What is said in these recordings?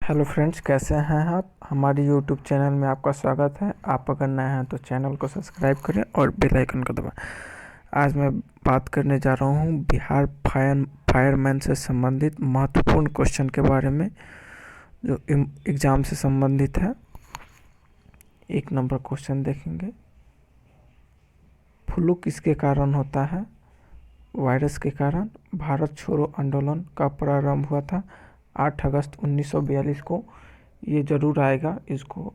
Hello friends, कैसे हैं आप। हमारे यूट्यूब चैनल में आपका स्वागत है। आप अगर नए हैं तो चैनल को सब्सक्राइब करें और बेल आइकन को दबाएं। आज मैं बात करने जा रहा हूं बिहार फायरमैन से संबंधित महत्वपूर्ण क्वेश्चन के बारे में, जो एग्ज़ाम से संबंधित है। एक नंबर क्वेश्चन देखेंगे। फ्लू किसके कारण होता है? वायरस के कारण। भारत छोड़ो आंदोलन का प्रारंभ हुआ था 8 अगस्त 1942 को। ये ज़रूर आएगा, इसको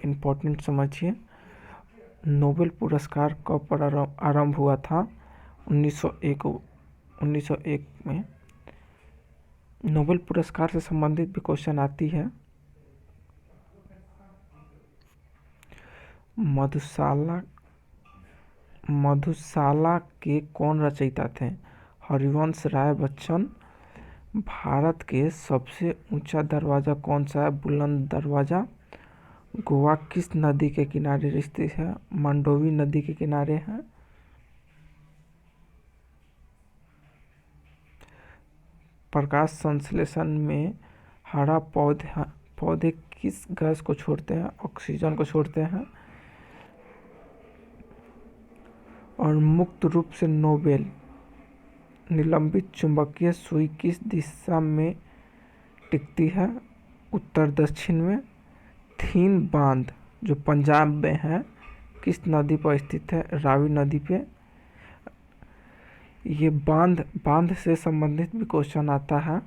इम्पोर्टेंट समझिए। नोबेल पुरस्कार कब आरंभ हुआ था? 1901 में। नोबेल पुरस्कार से संबंधित भी क्वेश्चन आती है। मधुशाला के कौन रचयिता थे? हरिवंश राय बच्चन। भारत के सबसे ऊंचा दरवाज़ा कौन सा है? बुलंद दरवाज़ा। गोवा किस नदी के किनारे स्थित है? मंडोवी नदी के किनारे है। प्रकाश संश्लेषण में हरा पौधे किस गैस को छोड़ते हैं? ऑक्सीजन को छोड़ते हैं। और मुक्त रूप से नोबेल निलंबित चुंबकीय सुई किस दिशा में टिकती है? उत्तर दक्षिण में। थीन बांध जो पंजाब में है किस नदी पर स्थित है? रावी नदी पे। ये बांध से संबंधित भी क्वेश्चन आता है।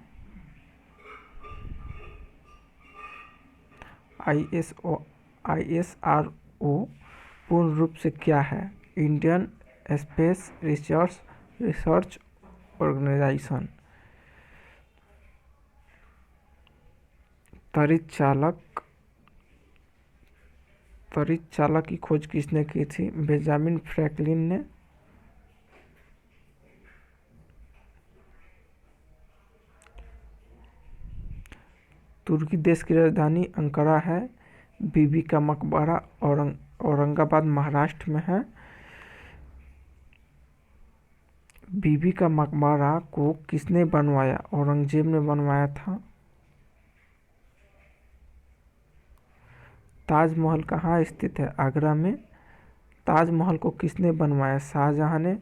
ISRO पूर्ण रूप से क्या है? Indian space research organisation. तड़ित चालक की खोज किसने की थी? बेंजामिन फ्रैंकलिन ने। तुर्की देश की राजधानी अंकारा है। बीबी का मकबरा औरंगाबाद महाराष्ट्र में है। बीबी का मकबरा को किसने बनवाया? औरंगजेब ने बनवाया था। ताजमहल कहाँ स्थित है? आगरा में। ताजमहल को किसने बनवाया? शाहजहां ने।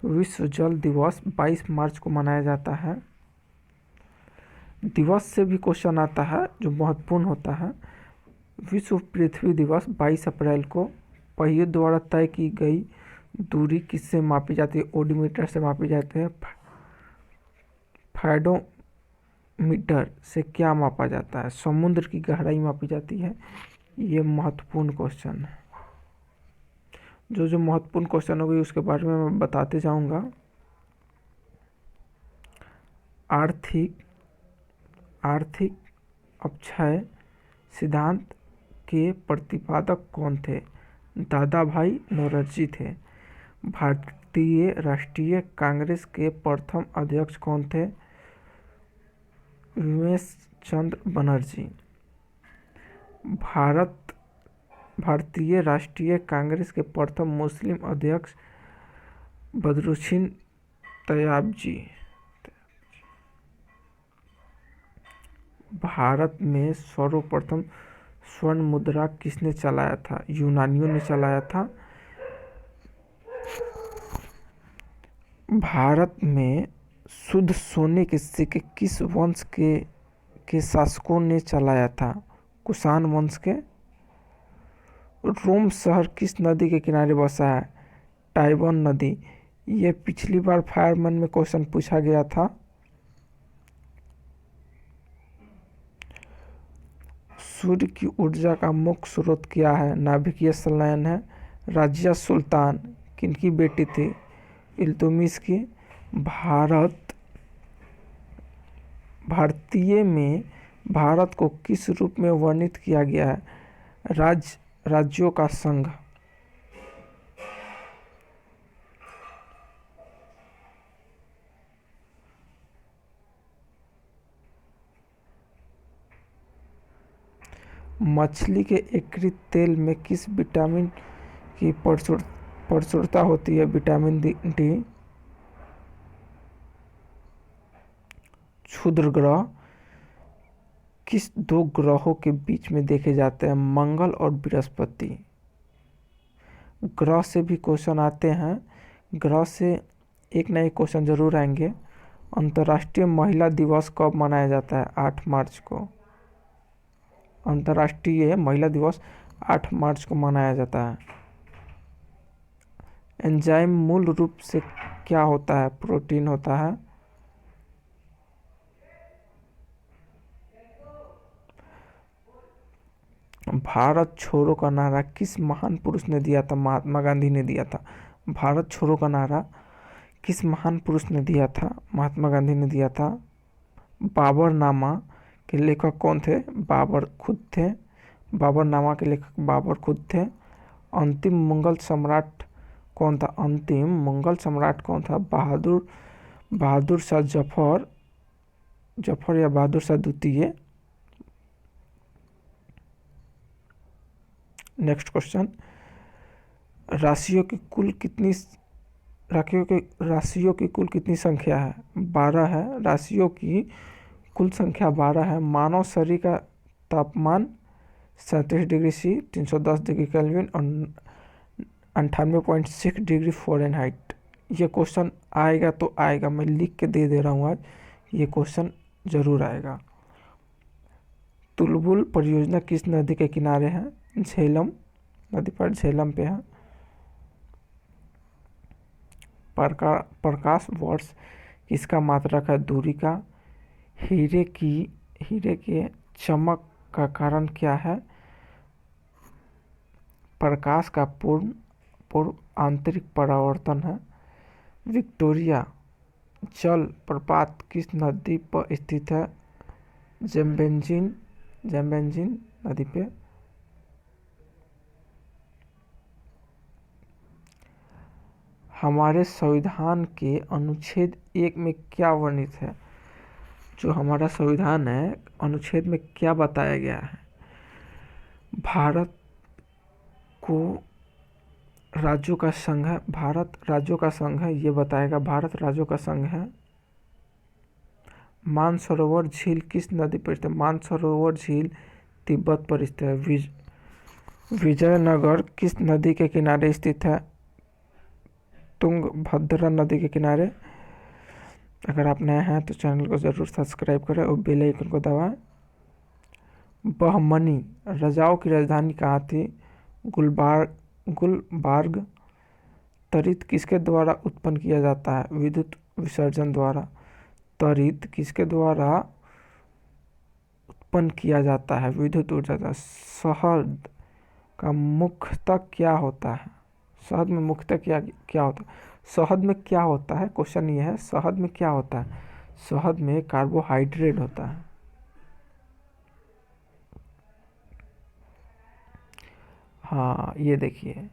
विश्व जल दिवस 22 मार्च को मनाया जाता है। दिवस से भी क्वेश्चन आता है जो महत्वपूर्ण होता है। विश्व पृथ्वी दिवस 22 अप्रैल को पहिए द्वारा तय की गई दूरी किससे मापी जाती है? ओडोमीटर से मापी जाती है। फाइडोमीटर से क्या मापा जाता है? समुद्र की गहराई मापी जाती है। ये महत्वपूर्ण क्वेश्चन है। जो महत्वपूर्ण क्वेश्चन होगी उसके बारे में मैं बताते जाऊंगा। आर्थिक अपक्षय सिद्धांत के प्रतिपादक कौन थे? दादा भाई नौरोजी थे। भारतीय राष्ट्रीय कांग्रेस के प्रथम अध्यक्ष कौन थे? उमेश चंद्र बनर्जी। भारतीय राष्ट्रीय कांग्रेस के प्रथम मुस्लिम अध्यक्ष बदरुद्दीन तैयबजी। भारत में सर्वप्रथम स्वर्ण मुद्रा किसने चलाया था? यूनानियों ने चलाया था। भारत में शुद्ध सोने के सिक्के किस वंश के शासकों ने चलाया था? कुषाण वंश के। रोम शहर किस नदी के किनारे बसा है? टाइबर नदी। ये पिछली बार फायरमैन में क्वेश्चन पूछा गया था। सूर्य की ऊर्जा का मुख्य स्रोत क्या है? नाभिकीय संलयन है। राजिया सुल्तान किनकी बेटी थी? इल्तुतमिश की। भारतीय में भारत को किस रूप में वर्णित किया गया है? राज्यों का संघ। मछली के यकृत तेल में किस विटामिन की प्रचुरता होती है? Vitamin D. क्षुद्रग्रह किस दो ग्रहों के बीच में देखे जाते हैं, मंगल और बृहस्पति। ग्रह से भी क्वेश्चन आते हैं, ग्रह से एक ना एक क्वेश्चन जरूर आएंगे। अंतर्राष्ट्रीय महिला दिवस कब मनाया जाता है? 8 मार्च को। अंतर्राष्ट्रीय महिला दिवस 8 मार्च को मनाया जाता है। एंजाइम मूल रूप से क्या होता है? प्रोटीन होता है। भारत छोड़ो का नारा किस महान पुरुष ने दिया था? महात्मा गांधी ने दिया था। भारत छोड़ो का नारा किस महान पुरुष ने दिया था? महात्मा गांधी ने दिया था। बाबरनामा के लेखक कौन थे? बाबर खुद थे। बाबरनामा के लेखक बाबर खुद थे। अंतिम मुगल सम्राट कौन था? अंतिम मुगल सम्राट कौन था? बहादुर शाह जफर या बहादुर शाह द्वितीय। नेक्स्ट क्वेश्चन, राशियों की कुल कितनी संख्या है? 12 है। राशियों की कुल संख्या 12 है। मानव शरीर का तापमान 37 डिग्री सी, 310 डिग्री केल्विन और 98.6 डिग्री फ़ारेनहाइट। ये क्वेश्चन आएगा तो आएगा, मैं लिख के दे रहा हूँ आज, ये क्वेश्चन जरूर आएगा। तुलबुल परियोजना किस नदी के किनारे है? झेलम नदी पर, झेलम पे है। प्रकाश वर्ष किसका मात्रक है? दूरी का। हीरे के चमक का कारण क्या है? प्रकाश का पूर्ण आंतरिक परावर्तन है। विक्टोरिया जल प्रपात किस नदी पर स्थित है? ज़ेम्बेजिन नदी पे। हमारे संविधान के अनुच्छेद 1 में क्या वर्णित है? जो हमारा संविधान है, अनुच्छेद में क्या बताया गया है? भारत को राज्यों का संघ है, भारत राज्यों का संघ है, ये बताएगा। भारत राज्यों का संघ है। मानसरोवर झील किस नदी पर स्थित है? मानसरोवर झील तिब्बत पर स्थित है। विजयनगर किस नदी के किनारे स्थित है? तुंगभद्रा नदी के किनारे। अगर आप नए हैं तो चैनल को ज़रूर सब्सक्राइब करें और बेल आइकन को दबाएं। बहमनी रजाओं की राजधानी कहाँ थी? गुलबार्ग। तरित किसके द्वारा उत्पन्न किया जाता है? विद्युत विसर्जन द्वारा। तरित किसके द्वारा उत्पन्न किया जाता है? विद्युत ऊर्जा द्वारा। शहद का मुख्यतः क्या होता है? शहद में मुख्यतः क्या होता है? शहद में क्या होता है? क्वेश्चन ये है, शहद में क्या होता है? शहद में कार्बोहाइड्रेट होता है। हाँ, ये देखिए,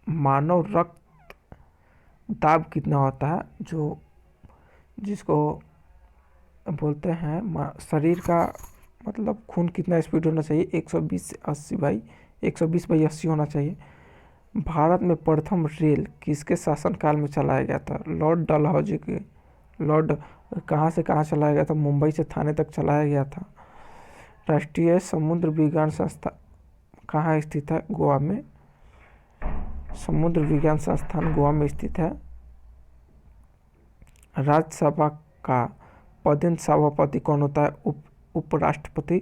मानव रक्त दाब कितना होता है? जिसको बोलते हैं शरीर का मतलब खून कितना स्पीड होना चाहिए? 120/80 होना चाहिए। भारत में प्रथम रेल किसके शासनकाल में चलाया गया था? लॉर्ड डलहौजी के। लॉर्ड कहाँ से कहाँ चलाया गया था? मुंबई से थाने तक चलाया गया था। राष्ट्रीय समुद्र विज्ञान संस्थान कहाँ स्थित है? गोवा में। समुद्र विज्ञान संस्थान गोवा में स्थित है। राज्यसभा का पदेन सभापति कौन होता है? उपराष्ट्रपति।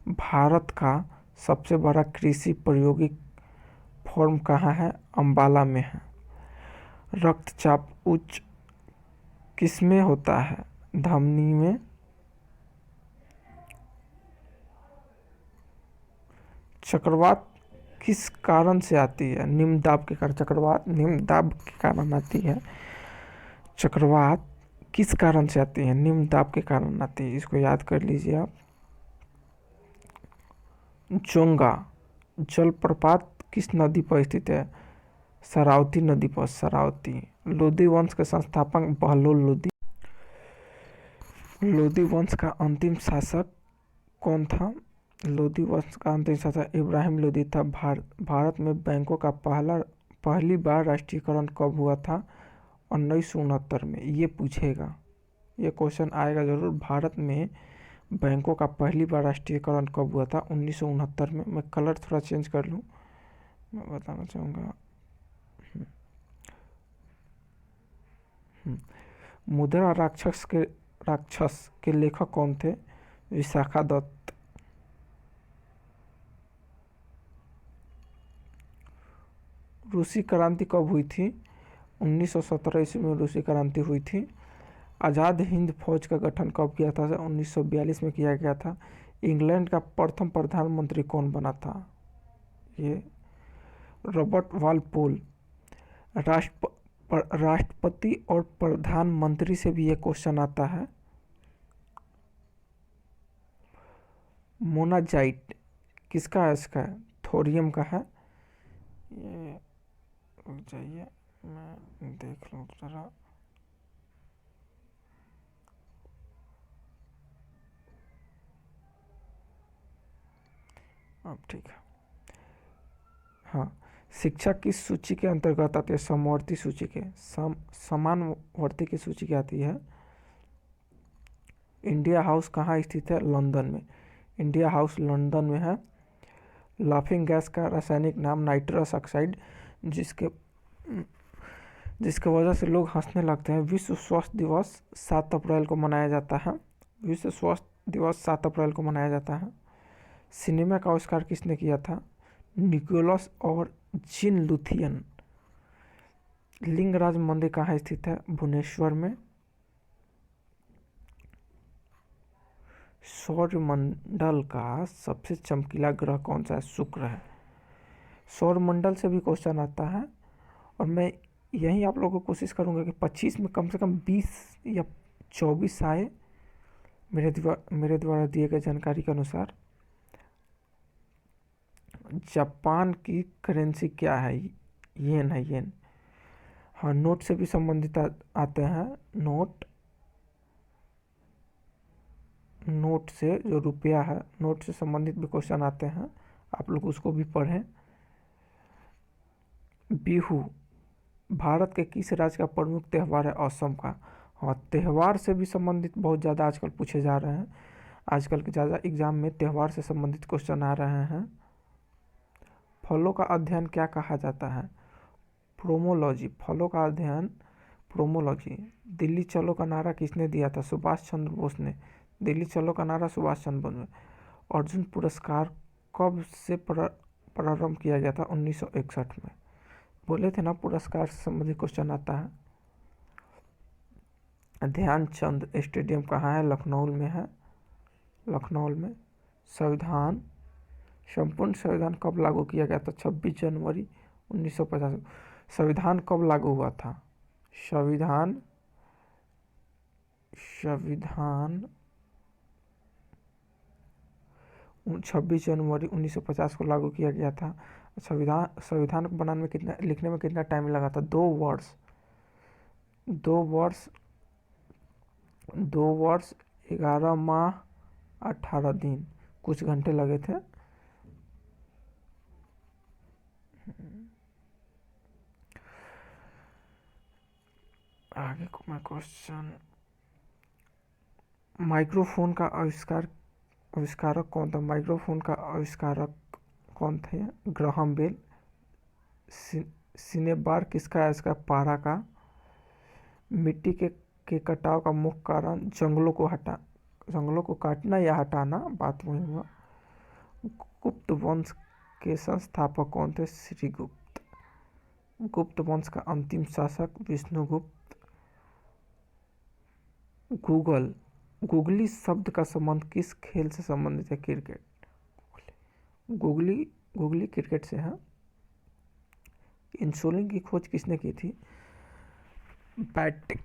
भारत का सबसे बड़ा कृषि प्रायोगिक फॉर्म कहाँ है? अंबाला में है। रक्तचाप उच्च किसमें होता है? धमनी में। चक्रवात किस कारण से आती है? निम्न दाब के कारण। चक्रवात निम्न दाब के कारण आती है। चक्रवात किस कारण से आती है? निम्न दाब के कारण आती है। इसको याद कर लीजिए आप। चोंगा जलप्रपात किस नदी पर स्थित है? शरावती नदी पर। शरावती। लोदी वंश के संस्थापक बहलोल लोदी। लोदी वंश का अंतिम शासक कौन था? लोदी वंश का अंतिम शासक इब्राहिम लोदी था। भारत में बैंकों का पहली बार राष्ट्रीयकरण कब हुआ था? 1969 में। ये पूछेगा, ये क्वेश्चन आएगा जरूर। भारत में बैंकों का पहली बार राष्ट्रीयकरण कब हुआ था? 1969 में। मैं कलर थोड़ा चेंज कर लूँ, मैं बताना चाहूँगा। मुद्रा राक्षस के लेखक कौन थे? विशाखा दत्त। रूसी क्रांति कब हुई थी? 1917 ईस्वी में रूसी क्रांति हुई थी। आज़ाद हिंद फौज का गठन कब किया था? 1942 में किया गया था। इंग्लैंड का प्रथम प्रधानमंत्री कौन बना था? ये रॉबर्ट वालपोल। राष्ट्रपति और प्रधानमंत्री से भी ये क्वेश्चन आता है। मोनाजाइट किसका है? इसका थोरियम का है। ये रुक जाइए, मैं देख लूँ जरा। अब ठीक है। हाँ, शिक्षा किस सूची के अंतर्गत आती है? समवर्ती सूची के। समानवर्ती की सूची क्या आती है? इंडिया हाउस कहाँ स्थित है? लंदन में। इंडिया हाउस लंदन में है। लाफिंग गैस का रासायनिक नाम नाइट्रस ऑक्साइड, जिसके वजह से लोग हंसने लगते हैं। विश्व स्वास्थ्य दिवस 7 अप्रैल को मनाया जाता है। विश्व स्वास्थ्य दिवस 7 अप्रैल को मनाया जाता है। सिनेमा का आविष्कार किसने किया था? निकोलस और जीन लुथियन। लिंगराज मंदिर कहाँ स्थित है? भुवनेश्वर में। सौरमंडल का सबसे चमकीला ग्रह कौन सा है? शुक्र है। सौरमंडल से भी क्वेश्चन आता है, और मैं यही आप लोगों को कोशिश करूंगा कि 25 में कम से कम 20 या 24 आए मेरे द्वारा दिए गए जानकारी के अनुसार। जापान की करेंसी क्या है? येन है, येन। हाँ, नोट से भी संबंधित आते हैं। नोट से, जो रुपया है, नोट से संबंधित भी क्वेश्चन आते हैं, आप लोग उसको भी पढ़ें। बिहू भारत के किस राज्य का प्रमुख त्यौहार है? असम का। हाँ, त्यौहार से भी संबंधित बहुत ज़्यादा आजकल पूछे जा रहे हैं। आजकल के ज़्यादा एग्जाम में त्यौहार से संबंधित क्वेश्चन आ रहे हैं। फलों का अध्ययन क्या कहा जाता है? प्रोमोलॉजी। फलों का अध्ययन प्रोमोलॉजी। दिल्ली चलो का नारा किसने दिया था? सुभाष चंद्र बोस ने। दिल्ली चलो का नारा सुभाष चंद्र बोस ने। अर्जुन पुरस्कार कब से प्रारंभ किया गया था? 1961 में। बोले थे ना, पुरस्कार से संबंधित क्वेश्चन आता है। ध्यानचंद स्टेडियम कहाँ है? लखनऊ में है। लखनऊ में। संपूर्ण संविधान कब लागू किया गया था? 26 जनवरी 1950। संविधान कब लागू हुआ था? संविधान 26 जनवरी 1950 को लागू किया गया था। संविधान को बनाने में लिखने में कितना टाइम लगा था? 2 वर्ष 11 माह 18 दिन, कुछ घंटे लगे थे। आगे को मैं क्वेश्चन, माइक्रोफोन का आविष्कारक कौन था? माइक्रोफोन का आविष्कारक कौन थे? Graham bell. सिनेबार किसका है? इसका पारा का। मिट्टी के कटाव का मुख्य कारण जंगलों को काटना या हटाना, बात वही हुआ। गुप्त वंश के संस्थापक कौन थे? श्रीगुप्त। गुप्त वंश का अंतिम शासक विष्णुगुप्त। गूगली शब्द का संबंध किस खेल से संबंधित है? क्रिकेट। गूगली क्रिकेट से है। इंसुलिन की खोज किसने की थी? बैटिक।